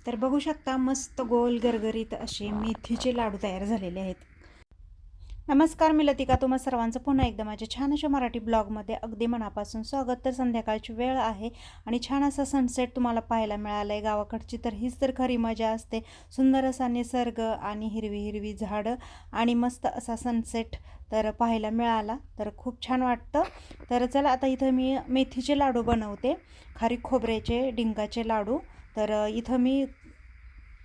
तर बघू शकता मस्त गोल गरगरीत असे मेथीचे लाडू तयार झालेले आहेत. नमस्कार, मी लतिका. तुम्हा सर्वांचं पुन्हा एकदा माझ्या छान अशा मराठी ब्लॉगमध्ये अगदी मनापासून स्वागत. तर संध्याकाळची वेळ आहे आणि छान असा सनसेट तुम्हाला पाहायला मिळाला आहे. गावाकडची तर हीच तर खरी मजा असते. सुंदर असा निसर्ग आणि हिरवी हिरवी झाडं आणि मस्त असा सनसेट तर पाहायला मिळाला, तर खूप छान वाटतं. तर चला आता इथं मी मेथीचे लाडू बनवते, खारीक खोबऱ्याचे डिंकाचे लाडू. तर इथं मी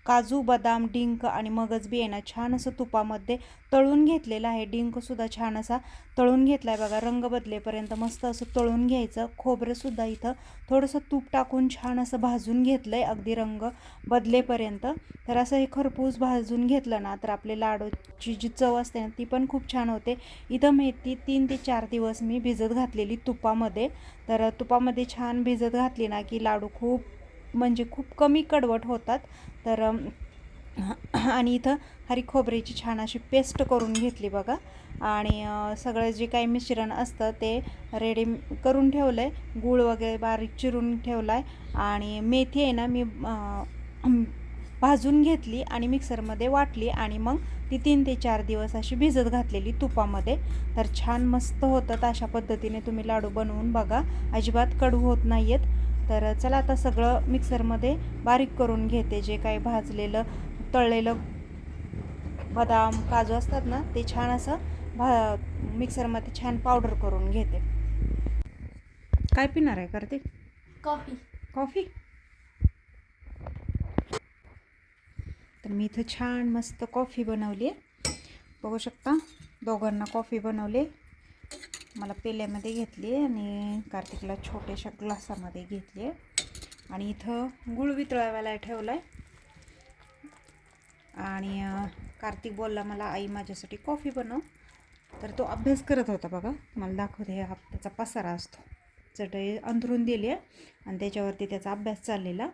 काजू, बदाम, डिंक आणि मगज बी आहे ना छान असं तुपामध्ये तळून घेतलेलं आहे. डिंकसुद्धा छान असा तळून घेतला आहे बघा, रंग बदलेपर्यंत मस्त असं तळून घ्यायचं. खोबरंसुद्धा इथं थोडंसं तूप टाकून छान असं भाजून घेतलं आहे अगदी रंग बदलेपर्यंत. तर असं हे खरपूस भाजून घेतलं ना तर आपले लाडूची जी चव असते ना ती पण खूप छान होते. इथं मेथी 3 ते 4 दिवस मी भिजत घातलेली तुपामध्ये. तर तुपामध्ये छान भिजत घातली ना की लाडू खूप म्हणजे खूप कमी कडवट होतात. तर आणि इथं खारीक खोबऱ्याची छान अशी पेस्ट करून घेतली बघा. आणि सगळं जे काही मिश्रण असतं ते रेडी करून ठेवलं आहे. गूळ वगैरे बारीक चिरून ठेवला आहे आणि मेथी आहे ना मी भाजून घेतली आणि मिक्सरमध्ये वाटली आणि मग ती 3 ते 4 दिवस अशी भिजत घातलेली तुपामध्ये. तर छान मस्त होतात. अशा पद्धतीने तुम्ही लाडू बनवून बघा, अजिबात कडू होत नाही आहेत. तर चला आता सगळं मिक्सरमध्ये बारीक करून घेते. जे काही भाजलेलं तळलेलं बदाम काजू असतात ना ते छान असं मिक्सरमध्ये छान पावडर करून घेते. काय पिणार आहे कार्तिक? कॉफी. कॉफी. तर मी इथं छान मस्त कॉफी बनवली आहे, बघू शकता. दोघांना कॉफी बनवली, मला पेल्यामध्ये घेतली आणि कार्तिकला छोट्याशा ग्लासामध्ये घेतली आहे. आणि इथं गुळ वितळायला ठेवला आहे. आणि कार्तिक बोलला मला, आई माझ्यासाठी कॉफी बनव. तर तो अभ्यास करत होता बघा. मला दाखवते, हा त्याचा पसारा असतो. चटई अंथरून दिली आहे आणि त्याच्यावरती त्याचा अभ्यास चाललेला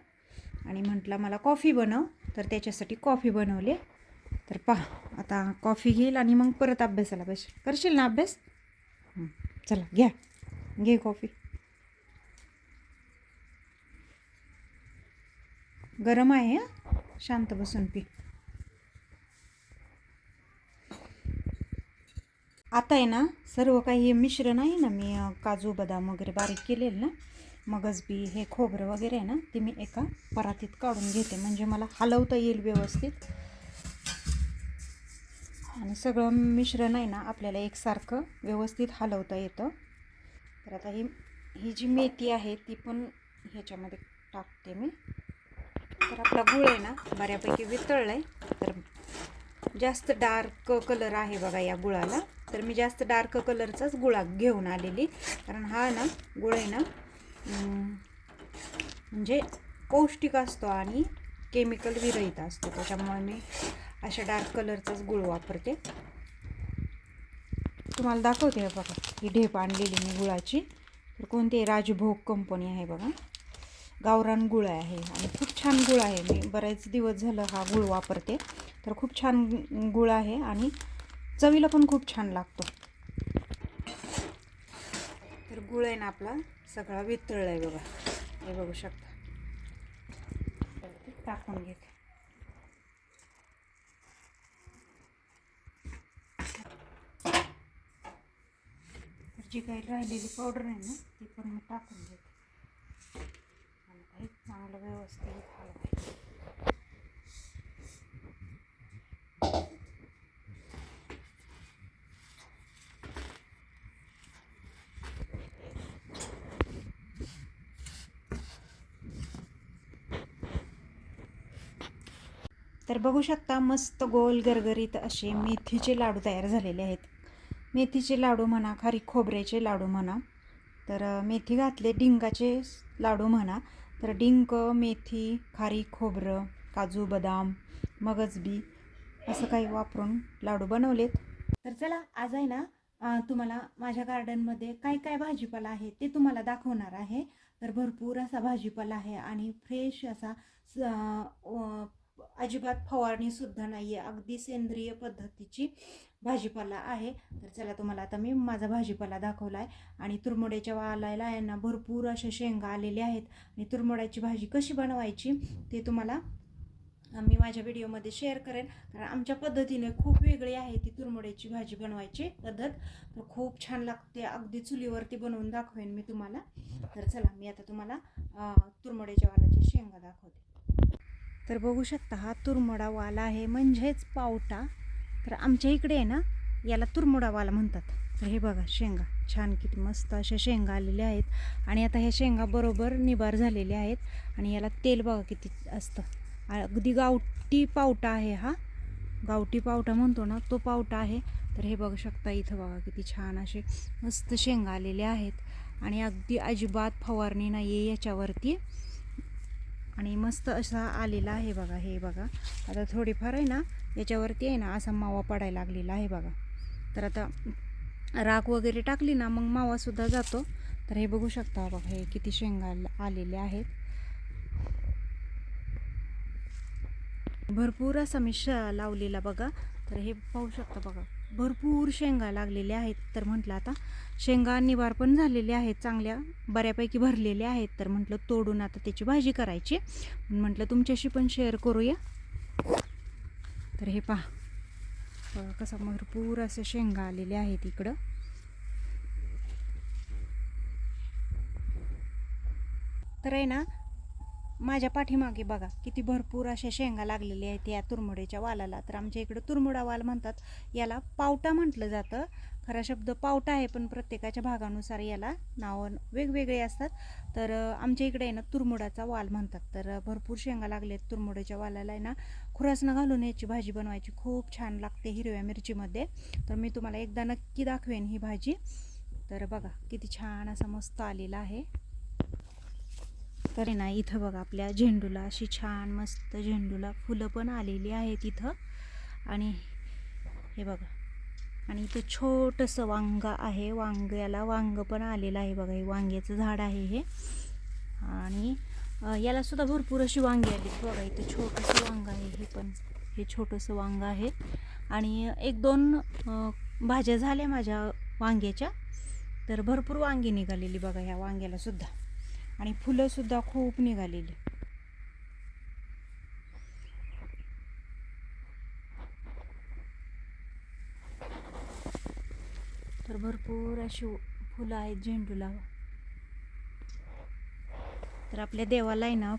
आणि म्हटला मला कॉफी बनव. तर त्याच्यासाठी कॉफी बनवली. तर पहा आता कॉफी घेईल आणि मग परत अभ्यासाला बसेल. करशील ना अभ्यास? चला घ्या, घे कॉफी. गरम आहे हा, शांत बसून पी. आता आहे ना सर्व काही मिश्रण आहे ना, मी काजू बदाम वगैरे बारीक केलेलं ना, मगज बी हे खोबरं वगैरे आहे ना, ते मी एका परातीत काढून घेते म्हणजे मला हलवता येईल व्यवस्थित. आणि सगळं मिश्रण आहे ना आपल्याला एकसारखं व्यवस्थित हलवता येतं. तर आता ही जी मेथी आहे ती पण ह्याच्यामध्ये टाकते मी. तर आपला गूळ आहे ना बऱ्यापैकी वितळला आहे. तर जास्त डार्क कलर आहे बघा या गुळाला. तर मी जास्त डार्क कलरचाच गुळा घेऊन आलेली, कारण हा ना गुळ आहे ना म्हणजे पौष्टिक असतो आणि केमिकल विरहित असतो. त्याच्यामुळे मी अशा डार्क कलरचाच गुळ वापरते. तुम्हाला दाखवते बघा, ही ढेप आणलेली मी गुळाची. तर कोणती? राजभोग कंपनी आहे बघा, गावरान गुळ आहे आणि खूप छान गुळ आहे. मी बरेच दिवस झालं हा गुळ वापरते. तर खूप छान गुळ आहे आणि चवीला पण खूप छान लागतो. तर गुळ आहे ना आपला सगळा वितळला आहे बघा, हे बघू शकता. टाकून घेते. तर जी काही राहिलेली पावडर आहे ना ती पण मी टाकून घेते आणि काही चांगलं व्यवस्थित हलवायचं. तर बघू शकता मस्त गोल गरगरीत असे मेथीचे लाडू तयार झालेले आहेत. मेथीचे लाडू म्हणा, खारीक खोबऱ्याचे लाडू म्हणा, तर मेथी घातले, डिंकाचे लाडू म्हणा. तर डिंक, मेथी, खारीक खोबरं, काजू बदाम, मगज बी असं काही वापरून लाडू बनवलेत. तर चला आज आहे ना तुम्हाला माझ्या गार्डनमध्ये काय काय भाजीपाला आहे ते तुम्हाला दाखवणार आहे. तर भरपूर असा भाजीपाला आहे आणि फ्रेश असा अजिबात फवारणीसुद्धा नाही आहे, अगदी सेंद्रिय पद्धतीची भाजीपाला आहे. तर चला तुम्हाला आता मी माझा भाजीपाला दाखवला आहे. आणि तुरमोड्याच्या वालायला आहे ना भरपूर अशा शेंगा आलेल्या आहेत आणि तुरमोड्याची भाजी कशी बनवायची ते तुम्हाला मी माझ्या व्हिडिओमध्ये शेअर करेन, कारण आमच्या पद्धतीने खूप वेगळी आहे ती तुरमड्याची भाजी बनवायची पद्धत. तर खूप छान लागते, अगदी चुलीवरती बनवून दाखवेन मी तुम्हाला. तर चला मी आता तुम्हाला तुरमड्याच्या वालाची शेंगा दाखवते. तर बघू शकता हा तुरमडा वाल आहे, म्हणजेच पावटा. तर आमच्या इकडे आहे ना याला तुरमडा वाल म्हणतात. तर हे बघा शेंगा छान किती मस्त अशा शेंगा आलेल्या आहेत. आणि आता ह्या शेंगा बरोबर निबार झालेल्या आहेत आणि याला तेल बघा किती असतं. अगदी गावठी पावटा आहे हा, गावठी पावटा म्हणतो ना तो पावटा आहे. तर हे बघू शकता इथं बघा किती छान असे मस्त शेंगा आलेल्या आहेत आणि अगदी अजिबात फवारणी नाही आहे याच्यावरती आणि मस्त असा आलेला आहे बघा. हे बघा आता थोडीफार आहे ना याच्यावरती आहे ना असा मावा पडायला लागलेला आहे बघा. तर आता राख वगैरे टाकली ना मग मावासुद्धा जातो. तर हे बघू शकता बघा हे किती शेंगा आलेले आहेत. भरपूर असा मी लावलेला बघा. तर हे पाहू शकता बघा भरपूर शेंगा लागलेल्या आहेत. तर म्हटलं आता शेंगा निवार पण झालेल्या आहेत, चांगल्या बऱ्यापैकी भरलेल्या आहेत. तर म्हटलं तोडून आता त्याची भाजी करायची, म्हटलं तुमच्याशी पण शेअर करूया. तर हे पहा बघा कसा भरपूर असे शेंगा आलेले आहेत इकडं. तर आहे ना माझ्या पाठीमागे बघा किती भरपूर अशा शेंगा लागलेल्या आहेत या तुरमड्याच्या वालाला. तर आमच्या इकडं तुरमडा वाल म्हणतात, याला पावटा म्हटलं जातं. खरा शब्द पावटा आहे, पण प्रत्येकाच्या भागानुसार याला नावं वेगवेगळे असतात. तर आमच्या इकडे आहे ना तुरमुडाचा वाल म्हणतात. तर भरपूर शेंगा लागलेत तुरमुड्याच्या वालाला आहे ना. खुरासनं घालून याची भाजी बनवायची, खूप छान लागते हिरव्या मिरचीमध्ये. तर मी तुम्हाला एकदा नक्की दाखवेन ही भाजी. तर बघा किती छान असा मस्त आलेला आहे. तर ना इथं बघा आपल्या झेंडूला अशी छान मस्त झेंडूला फुलं पण आलेली आहेत इथं. आणि हे बघा आणि इथं छोटंसं वांग आहे, वांग्याला वांग पण आलेलं आहे बघा. हे वांग्याचं झाड आहे हे. आणि याला सुद्धा भरपूर अशी वांगी आली बघा. इथं छोटंसं वांग आहे हे, पण हे छोटंसं वांग आहे. आणि एक दोन भाज्या झाल्या माझ्या वांग्याच्या. तर भरपूर वांगी निघालेली बघा ह्या वांग्याला सुद्धा, आणि फुलंसुद्धा खूप निघालेली. तर भरपूर अशी फुलं आहेत झेंडूला. तर आपल्या देवाला आहे ना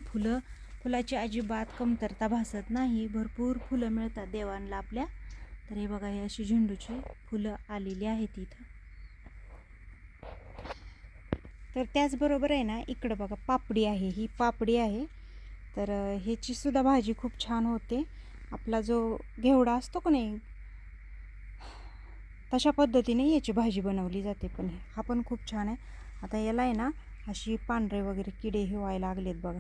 फुलाची अजिबात कमतरता भासत नाही, भरपूर फुलं मिळतात देवांना आपल्या. तर हे बघा ही अशी झेंडूची फुलं आलेली आहेत इथं. तर त्याचबरोबर आहे ना इकडं बघा पापडी आहे, ही पापडी आहे. तर ह्याची सुद्धा भाजी खूप छान होते. आपला जो घेवडा असतो का नाही तशा पद्धतीने याची भाजी बनवली जाते. पण हा पण खूप छान आहे. आता याला आहे ना अशी पांढरे वगैरे किडे हे व्हायला लागलेत बघा,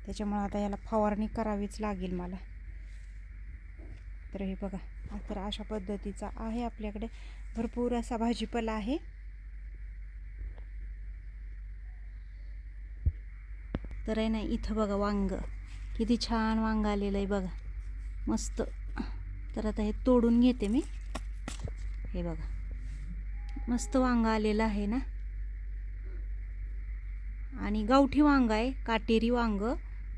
त्याच्यामुळे आता याला फवारणी करावीच लागेल मला. तर हे बघा तर अशा पद्धतीचा आहे आपल्याकडे भरपूर असा भाजीपाला आहे. तर आहे ना इथं बघा वांग किती छान वांग आलेलं आहे बघा मस्त. तर आता हे तोडून घेते मी. हे बघा मस्त वांग आलेलं आहे ना, आणि गावठी वांग आहे, काटेरी वांग,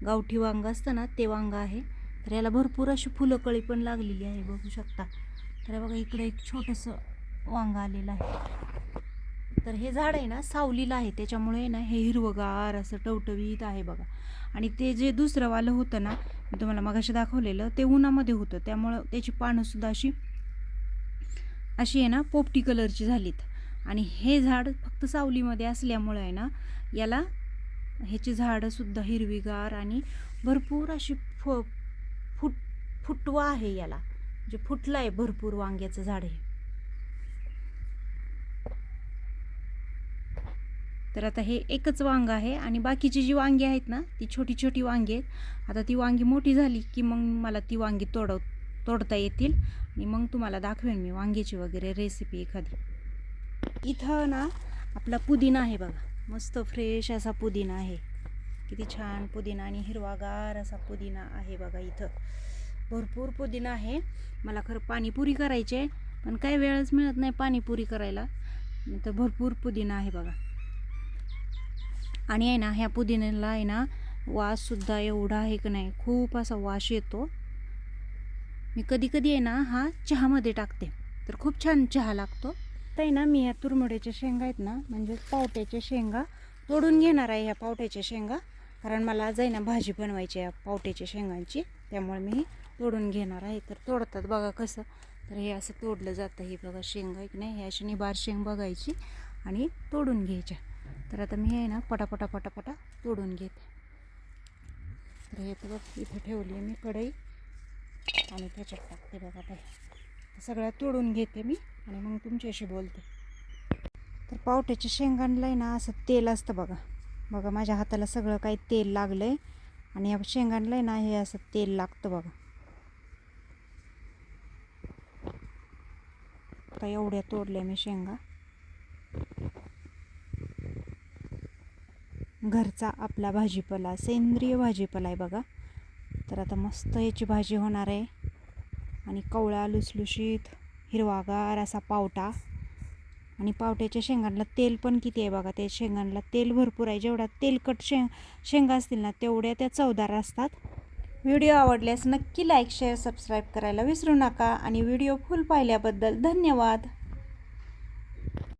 गावठी वांग असतं ना ते वांग आहे. तर याला भरपूर अशी फुलं कळी पण लागलेली आहे बघू शकता. तर बघा इकडे एक छोटंसं वांग आलेलं आहे. तर हे झाड आहे ना सावलीला आहे, त्याच्यामुळे ना हे हिरवगार असं टवटवीत आहे बघा. आणि ते जे दुसरं वालं होतं ना मी तुम्हाला मगाशी दाखवलेलं ते उन्हामध्ये होतं, त्यामुळं त्याची पानंसुद्धा अशी आहे ना पोपटी कलरची झालीत. आणि हे झाड फक्त सावलीमध्ये असल्यामुळं आहे ना याला ह्याची झाडंसुद्धा हिरवीगार आणि भरपूर अशी फुटवा आहे याला, म्हणजे फुटलं आहे भरपूर वांग्याचं झाड हे. तर आता हे एकच वांग आहे आणि बाकीची जी वांगी आहेत ना ती छोटी छोटी वांगी आहेत. आता ती वांगी मोठी झाली की मग मला ती वांगी तोडता येतील आणि मग तुम्हाला दाखवेन मी वांग्याची वगैरे रेसिपी एखादी. इथं ना आपला पुदिना आहे बघा, मस्त फ्रेश असा पुदिना आहे. किती छान पुदिना आणि हिरवागार असा पुदिना आहे बघा. इथं भरपूर पुदिना आहे. मला खरं पाणीपुरी करायची आहे पण काही वेळच मिळत नाही पाणीपुरी करायला. तर भरपूर पुदिना आहे बघा. आणि आहे ना ह्या पुदिन्याला आहे ना वाससुद्धा एवढा आहे की नाही, खूप असा वास येतो. मी कधी कधी आहे ना हा चहामध्ये टाकते, तर खूप छान चहा लागतो. तर ना मी ह्या तुरमड्याच्या शेंगा आहेत ना, म्हणजे पावट्याच्या शेंगा तोडून घेणार आहे. ह्या पावट्याच्या शेंगा, कारण मला आज आहे ना भाजी बनवायची आहे पावट्याच्या शेंगांची, त्यामुळे मी तोडून घेणार आहे. तर तोडतात बघा कसं, तर हे असं तोडलं जातं. हे बघा शेंगा आहे की नाही, हे अशी निबार शेंग बघायची आणि तोडून घ्यायच्या. तर आता मी आहे ना पटापटा पटापटा तोडून घेते. तर हे तर बघ इथं ठेवली आहे मी कढई आणि त्याच्यात टाकते बघा. आता सगळ्या तोडून घेते मी आणि मग तुमच्याशी बोलते. तर पावट्याच्या शेंगांना आहे ना असं तेल असतं बघा. बघा माझ्या हाताला सगळं काही तेल लागलं आहे आणि या शेंगांना आहे ना हे असं तेल लागतं बघा. आता एवढ्या तोडल्या मी शेंगा. घरचा आपला भाजीपाला, सेंद्रिय भाजीपाला आहे बघा. तर आता मस्त याची भाजी होणार आहे आणि कवळा लुसलुशीत हिरवागार असा पावटा. आणि पावट्याच्या शेंगांना तेल पण किती आहे बघा. त्या शेंगांना तेल भरपूर आहे. जेवढा तेलकट शेंगा असतील ना तेवढ्या त्या चवदार असतात. व्हिडिओ आवडल्यास नक्की लाईक शेअर सबस्क्राईब करायला विसरू नका आणि व्हिडिओ फुल पाहिल्याबद्दल धन्यवाद.